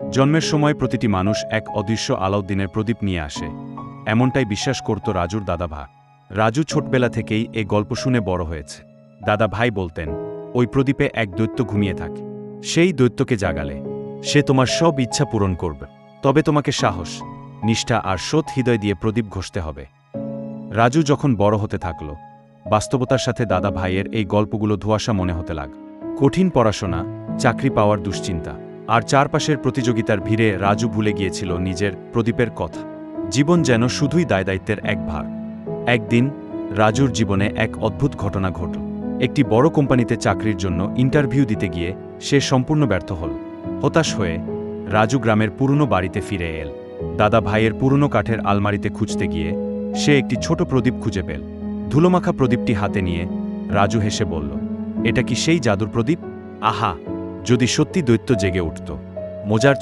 জন্মের সময় প্রতিটি মানুষ এক অদৃশ্য আলাউদ্দিনের প্রদীপ নিয়ে আসে, এমনটাই বিশ্বাস করত রাজুর দাদা ভাই। রাজু ছোটবেলা থেকেই এ গল্প শুনে বড় হয়েছে। দাদা ভাই বলতেন, ওই প্রদীপে এক দৈত্য ঘুমিয়ে থাকে। সেই দৈত্যকে জাগালে সে তোমার সব ইচ্ছা পূরণ করবে। তবে তোমাকে সাহস, নিষ্ঠা আর সৎ হৃদয় দিয়ে প্রদীপ ঘষতে হবে। রাজু যখন বড় হতে থাকল, বাস্তবতার সাথে দাদা ভাইয়ের এই গল্পগুলো ধোঁয়াশা মনে হতে লাগ। কঠিন পড়াশোনা, চাকরি পাওয়ার দুশ্চিন্তা আর চারপাশের প্রতিযোগিতার ভিড়ে রাজু ভুলে গিয়েছিল নিজের প্রদীপের কথা। জীবন যেন শুধুই দায়দায়িত্বের এক ভার। একদিন রাজুর জীবনে এক অদ্ভুত ঘটনা ঘটল। একটি বড় কোম্পানিতে চাকরির জন্য ইন্টারভিউ দিতে গিয়ে সে সম্পূর্ণ ব্যর্থ হল। হতাশ হয়ে রাজু গ্রামের পুরনো বাড়িতে ফিরে এল। দাদা ভাইয়ের পুরনো কাঠের আলমারিতে খুঁজতে গিয়ে সে একটি ছোট প্রদীপ খুঁজে পেল। ধুলোমাখা প্রদীপটি হাতে নিয়ে রাজু হেসে বলল, এটা কি সেই জাদুর প্রদীপ? আহা, যদি সত্যি দৈত্য জেগে উঠত। মজার